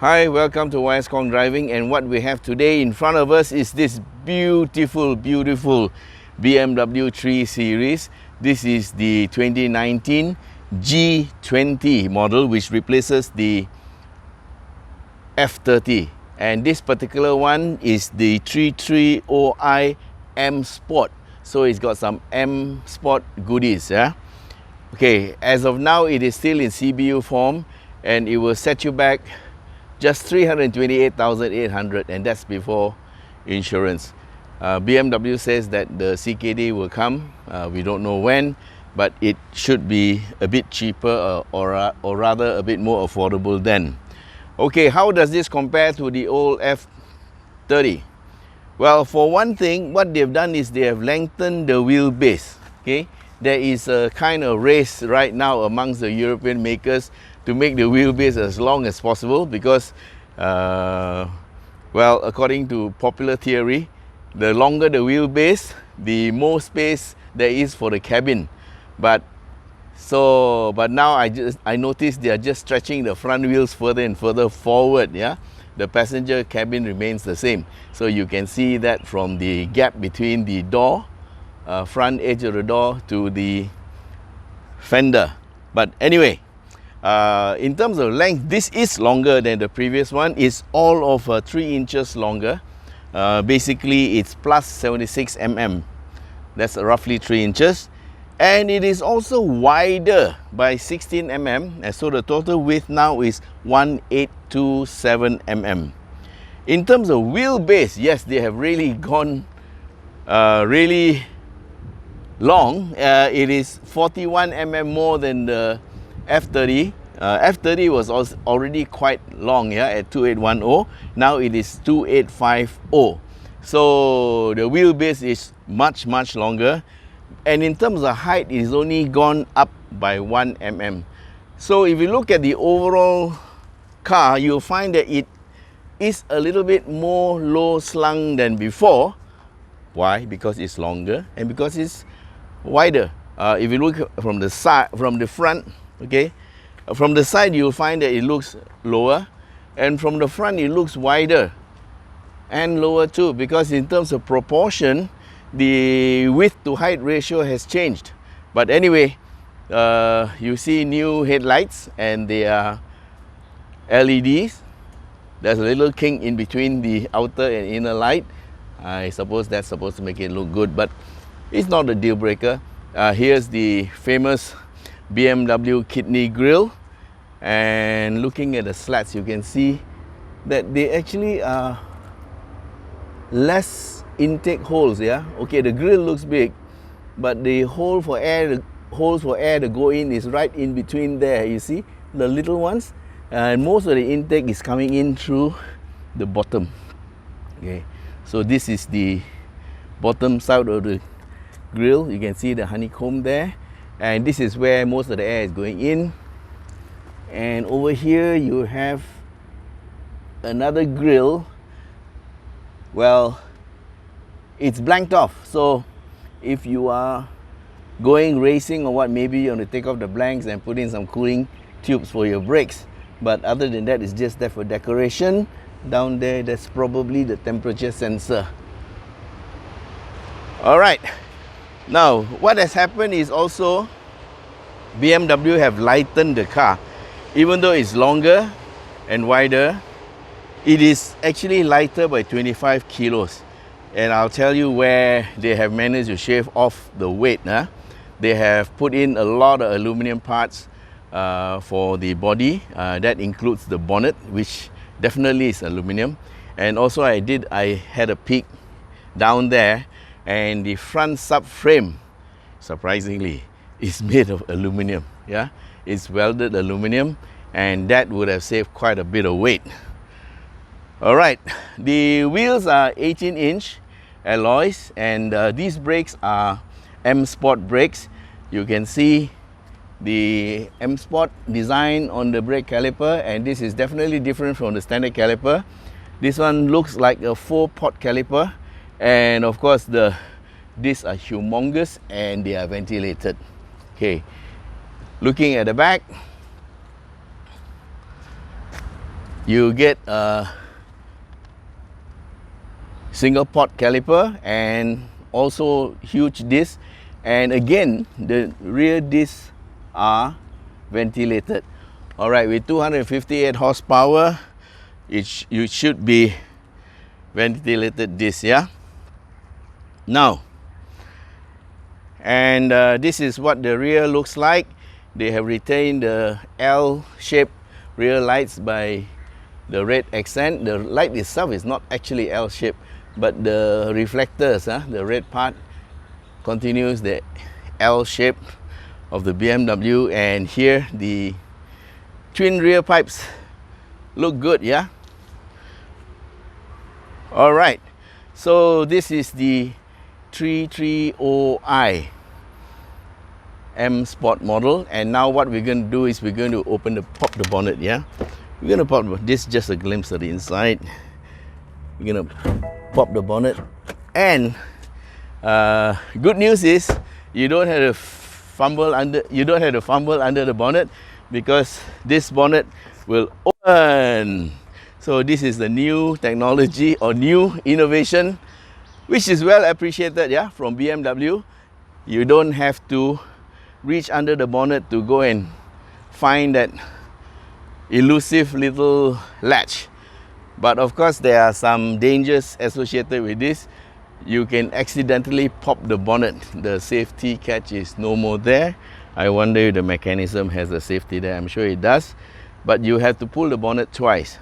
Hi, welcome to Khong Driving, and what we have today in front of us is this beautiful BMW 3 Series. This is the 2019 G20 model, which replaces the F30, and this particular one is the 330i M Sport, so it's got some M Sport goodies. Okay, as of now it is still in CBU form, and it will set you back just 328,800, and that's before insurance. BMW says that the CKD will come. We don't know when, but it should be a bit cheaper, or rather a bit more affordable then. Okay, how does this compare to the old F30? Well, for one thing, what they've done is they have lengthened the wheelbase. Okay, there is a kind of race right now amongst the European makers to make the wheelbase as long as possible, because well, according to popular theory, the longer the wheelbase, the more space there is for the cabin. But now I noticed they are just stretching the front wheels further and further forward. The passenger cabin remains the same, so you can see that from the gap between the door, front edge of the door, to the fender. But anyway, in terms of length, this is longer than the previous one. It's all of 3 inches longer. Basically, it's plus 76 mm. That's roughly 3 inches. And it is also wider by 16 mm, and so the total width now is 1827 mm. In terms of wheelbase, yes, they have really gone really long. It is 41 mm more than the F30. F30 was also already quite long, at 2810. Now it is 2850. So the wheelbase is much longer. And in terms of height, it is only gone up by 1 mm. So if you look at the overall car, you'll find that it is a little bit more low slung than before. Why? Because it's longer and because it's wider. If you look from the side, from the front, okay, from the side you'll find that it looks lower, and from the front it looks wider and lower too, because in terms of proportion, the width to height ratio has changed. But anyway, you see new headlights, and they are LEDs. There's a little kink in between the outer and inner light. I suppose that's supposed to make it look good, but it's not a deal breaker. Here's the famous BMW kidney grille, and looking at the slats, you can see that they actually are less intake holes. Okay, the grill looks big, but the holes for air to go in is right in between there. You see the little ones, and most of the intake is coming in through the bottom. Okay, so this is the bottom side of the grill. You can see the honeycomb there, and this is where most of the air is going in. And over here you have another grill. Well, it's blanked off, so if you are going racing or what, maybe you want to take off the blanks and put in some cooling tubes for your brakes. But other than that, it's just there for decoration. Down there, that's probably the temperature sensor. Alright, now what has happened is also BMW have lightened the car. Even though it's longer and wider, it is actually lighter by 25 kilos. And I'll tell you where they have managed to shave off the weight. They have put in a lot of aluminum parts for the body. That includes the bonnet, which definitely is aluminum. And also I had a peek down there, and the front subframe, surprisingly, is made of aluminum. It's welded aluminum, and that would have saved quite a bit of weight. Alright, the wheels are 18-inch alloys, and these brakes are M Sport brakes. You can see the M Sport design on the brake caliper, and this is definitely different from the standard caliper. This one looks like a 4-pot caliper, and of course these are humongous and they are ventilated. Okay, looking at the back, You get a single pot caliper and also huge disc, and again the rear discs are ventilated. Alright, with 258 horsepower, you should be ventilated disc, yeah. Now, and this is what the rear looks like. They have retained the L-shaped rear lights by the red accent. The light itself is not actually L-shaped, but the reflectors, the red part, continues the L shape of the BMW. And here the twin rear pipes look good, yeah. All right, so this is the 330i M Sport model, and now what we're going to do is we're going to pop the bonnet, yeah. We're going to pop this is just a glimpse of the inside. We're going to pop the bonnet, and good news is you don't have to fumble under the bonnet, because this bonnet will open. So this is the new technology or new innovation, which is well appreciated, yeah, from BMW. You don't have to reach under the bonnet to go and find that elusive little latch. But of course there are some dangers associated with this. You can accidentally pop the bonnet. The safety catch is no more there. I wonder if the mechanism has a safety there. I'm sure it does, but you have to pull the bonnet twice.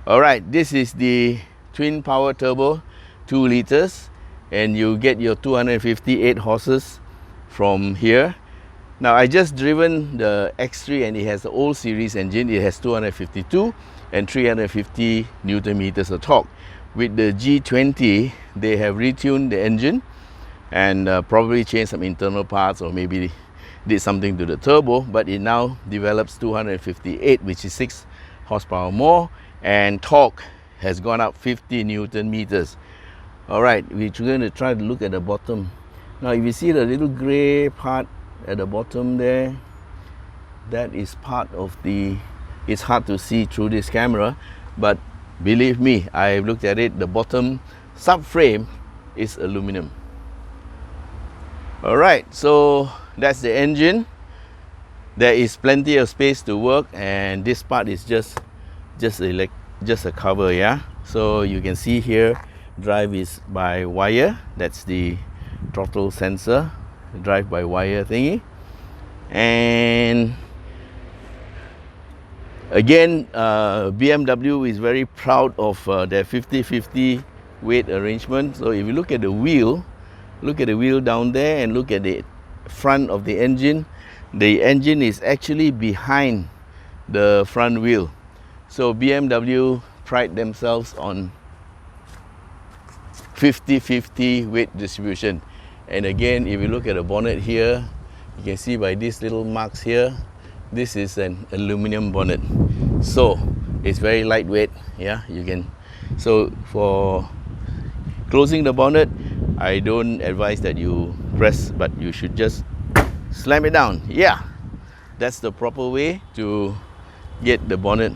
Alright, this is the twin power turbo, 2 liters, and you get your 258 horses from here. Now I just driven the X3 and it has the old series engine. It has 252 and 350 Newton meters of torque. With the G20, they have retuned the engine and probably changed some internal parts, or maybe did something to the turbo, but it now develops 258, which is 6 horsepower more, and torque has gone up 50 Newton meters. Alright, we're going to try to look at the bottom. Now if you see the little gray part at the bottom there, that is part of the, it's hard to see through this camera, but believe me, I've looked at it, the bottom subframe is aluminum. Alright, so that's the engine. There is plenty of space to work, and this part is just a cover, yeah. So you can see here, drive is by wire. That's the throttle sensor, drive by wire thingy. And again, BMW is very proud of their 50-50 weight arrangement. So if you look at the wheel, down there, and look at the front of the engine is actually behind the front wheel. So BMW pride themselves on 50-50 weight distribution. And again, if you look at the bonnet here, you can see by these little marks here, this is an aluminum bonnet, so it's very lightweight, yeah. You can, so for closing the bonnet, I don't advise that you press, but you should just slam it down. Yeah, that's the proper way to get the bonnet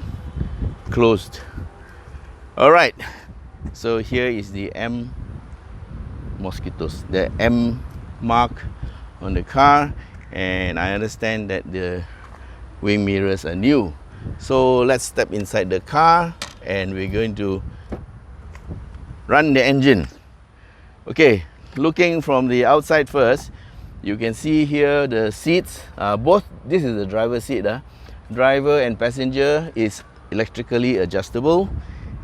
closed. Alright, so here is the M mosquitoes, the M mark on the car, and I understand that the wing mirrors are new. So let's step inside the car and we're going to run the engine. Okay, looking from the outside first, you can see here the seats, both, this is the driver's seat, driver and passenger is electrically adjustable,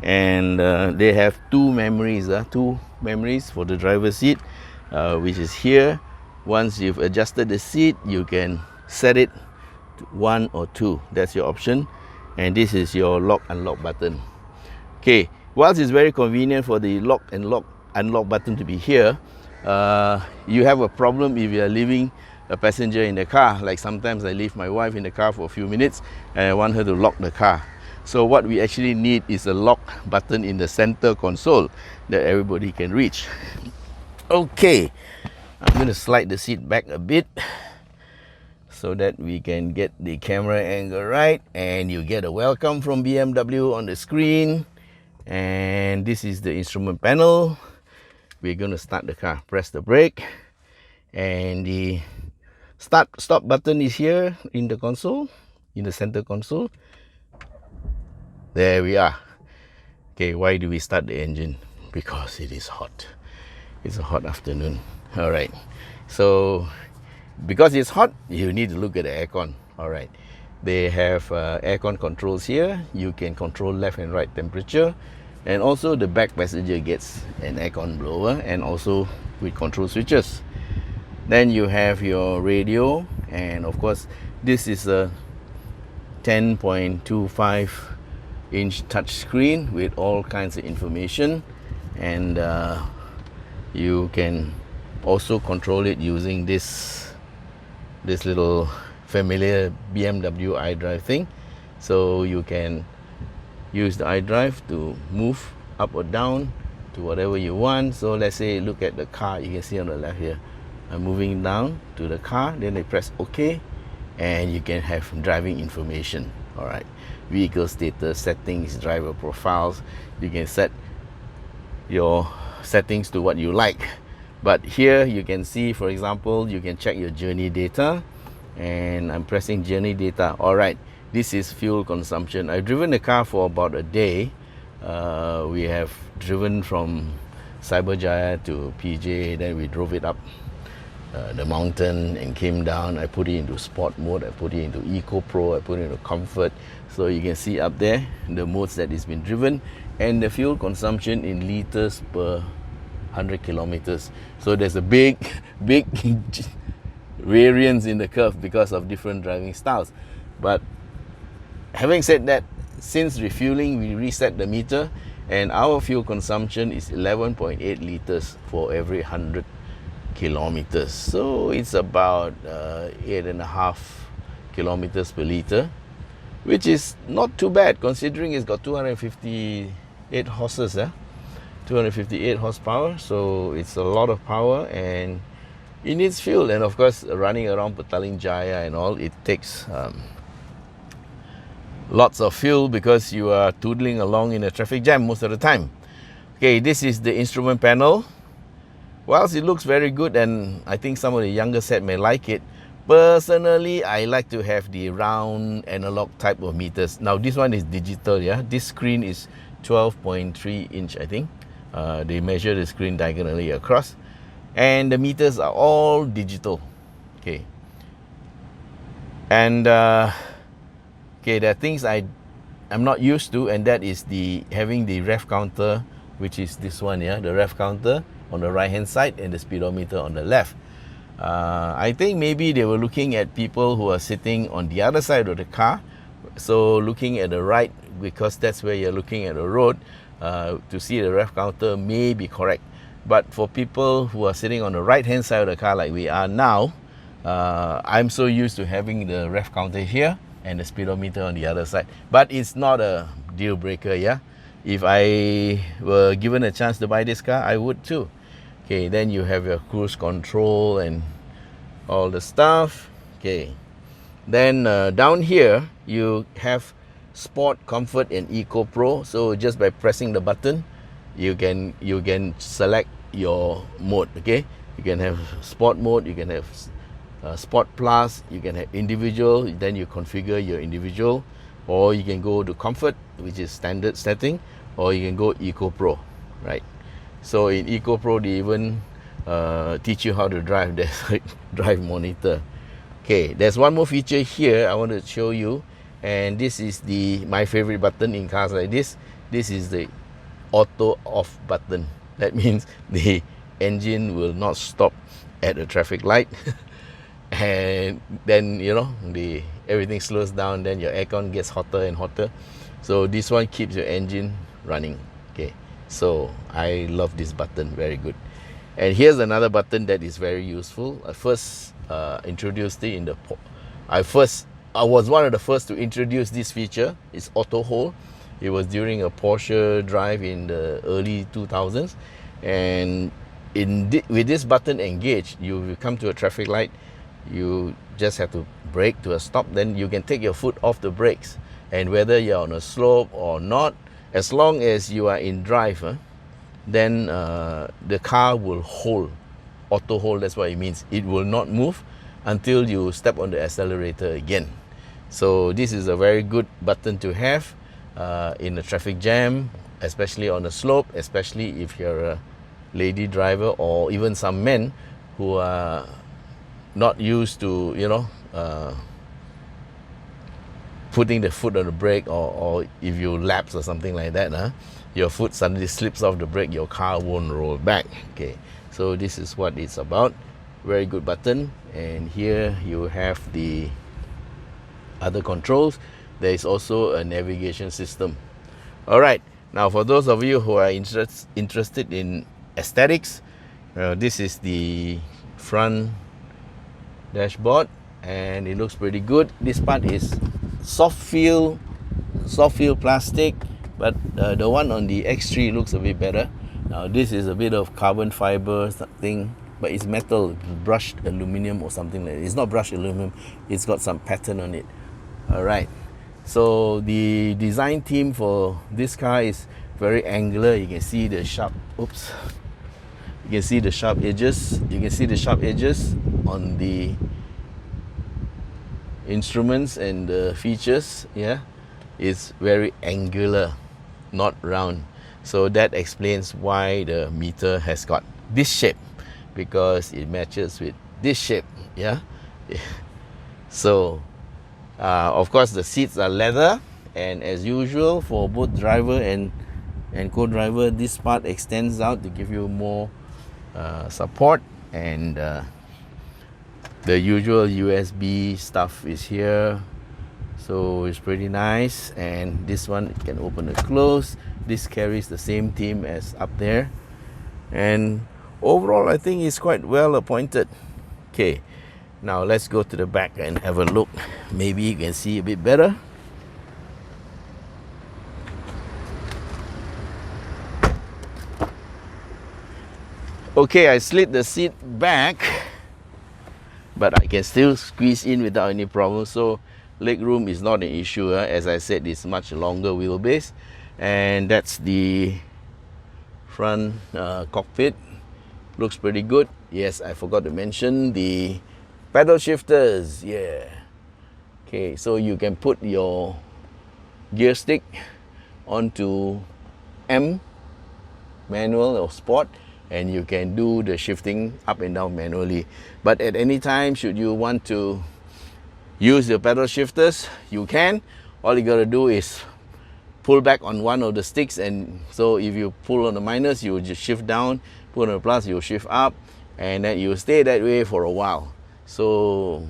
and they have two memories for the driver's seat, which is here. Once you've adjusted the seat, you can set it to 1 or 2, that's your option, and this is your lock unlock button. Okay, whilst it's very convenient for the lock and unlock button to be here, you have a problem if you are leaving a passenger in the car. Like sometimes I leave my wife in the car for a few minutes and I want her to lock the car. So what we actually need is a lock button in the center console that everybody can reach. Okay, I'm going to slide the seat back a bit so that we can get the camera angle right, and you get a welcome from BMW on the screen. And this is the instrument panel. We're going to start the car. Press the brake, and the stop button is here in the console, in the center console. There we are. Okay, why do we start the engine? Because it is hot. It's a hot afternoon. All right, so because it's hot, you need to look at the aircon. All right, they have aircon controls here. You can control left and right temperature, and also the back passenger gets an aircon blower, and also with control switches. Then you have your radio, and of course this is a 10.25 inch touch screen with all kinds of information, and you can also control it using this little familiar BMW iDrive thing. So you can use the iDrive to move up or down to whatever you want. So let's say look at the car, you can see on the left here, I'm moving down to the car, then I press OK, and you can have driving information. All right, vehicle status, settings, driver profiles. You can set your settings to what you like. But here you can see, for example, you can check your journey data, and I'm pressing journey data. All right, this is fuel consumption. I've driven the car for about a day. We have driven from Cyberjaya to PJ, then we drove it up the mountain and came down. I put it into sport mode, I put it into Eco Pro, I put it into comfort. So you can see up there the modes that it's been driven, and the fuel consumption in liters per 100 kilometers. So there's a big variance in the curve because of different driving styles. But having said that, since refueling, we reset the meter, and our fuel consumption is 11.8 liters for every 100 kilometers. So it's about 8.5 kilometers per liter, which is not too bad considering it's got 258 horses, 258 horsepower. So it's a lot of power, and it needs fuel. And of course, running around Petaling Jaya and all, it takes lots of fuel because you are tootling along in a traffic jam most of the time. Okay, this is the instrument panel. Whilst it looks very good, and I think some of the younger set may like it, personally I like to have the round analog type of meters. Now this one is digital, this screen is 12.3 inch, I think. They measure the screen diagonally across, and the meters are all digital. Okay, and okay, there are things I'm not used to, and that is having the ref counter, which is this one, the ref counter on the right hand side and the speedometer on the left. I think maybe they were looking at people who are sitting on the other side of the car, so looking at the right, because that's where you're looking at the road, to see the ref counter may be correct. But for people who are sitting on the right hand side of the car like we are now, I'm so used to having the ref counter here and the speedometer on the other side. But it's not a deal breaker, If I were given a chance to buy this car, I would too. Okay, then you have your cruise control and all the stuff. Okay, then down here you have Sport, Comfort and Eco Pro. So just by pressing the button, you can select your mode. Okay, you can have Sport mode, you can have Sport Plus, you can have individual, then you configure your individual, or you can go to Comfort, which is standard setting, or you can go Eco Pro, right? So in Eco Pro, they even teach you how to drive. There's like drive monitor. Okay, there's one more feature here I want to show you, and this is my favorite button in cars like this. This is the auto off button. That means the engine will not stop at a traffic light. And then everything slows down, then your aircon gets hotter and hotter. So this one keeps your engine running. Okay, so I love this button, very good. And here's another button that is very useful. I first introduced it I was one of the first to introduce this feature. It's auto hold. It was during a Porsche drive in the early 2000s, and with this button engaged, you will come to a traffic light, you just have to brake to a stop, then you can take your foot off the brakes. And whether you're on a slope or not, as long as you are in drive, then the car will hold, auto hold, that's what it means. It will not move until you step on the accelerator again. So this is a very good button to have in a traffic jam, especially on a slope, especially if you're a lady driver or even some men who are not used to, you know, putting the foot on the brake, or if you lapse or something like that, your foot suddenly slips off the brake, your car won't roll back. Okay, so this is what it's about. Very good button. And here you have the other controls. There is also a navigation system. All right, now for those of you who are interested in aesthetics, this is the front dashboard and it looks pretty good. This part is soft feel plastic, but the one on the X3 looks a bit better. Now this is a bit of carbon fiber thing, but it's metal, brushed aluminum or something like that. It's not brushed aluminum, it's got some pattern on it. All right, so the design team for this car is very angular. You can see the sharp, oops, you can see the sharp edges. You can see the sharp edges on the instruments and the features. Yeah, it's very angular, not round. So that explains why the meter has got this shape, because it matches with this shape. Yeah, so of course the seats are leather, and as usual for both driver and co-driver, this part extends out to give you more support, and the usual USB stuff is here, so it's pretty nice. And this one can open and close. This carries the same theme as up there, and overall I think it's quite well appointed. Okay, now let's go to the back and have a look. Maybe you can see a bit better. Okay, I slid the seat back, but I can still squeeze in without any problem. So leg room is not an issue. As I said, it's much longer wheelbase. And that's the front cockpit. Looks pretty good. Yes, I forgot to mention the pedal shifters. Yeah. Okay, so you can put your gear stick onto M, manual or sport, and you can do the shifting up and down manually. But at any time, should you want to use your pedal shifters, you can. All you gotta do is pull back on one of the sticks, and so if you pull on the minus, you will just shift down, pull on the plus, you will shift up, and then you will stay that way for a while. So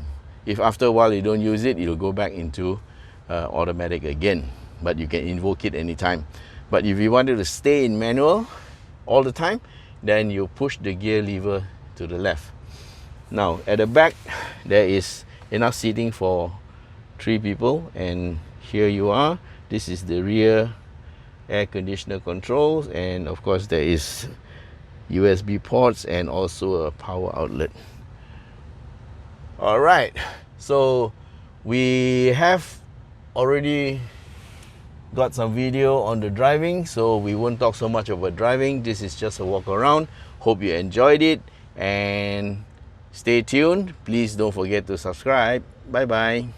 if after a while you don't use it, it'll go back into automatic again, but you can invoke it anytime. But if you wanted to stay in manual all the time, then you push the gear lever to the left. Now at the back there is enough seating for 3 people, and here you are. This is the rear air conditioner controls, and of course there is USB ports and also a power outlet. All right, so we have already got some video on the driving, so we won't talk so much about driving. This is just a walk around. Hope you enjoyed it, and stay tuned. Please don't forget to subscribe. Bye bye.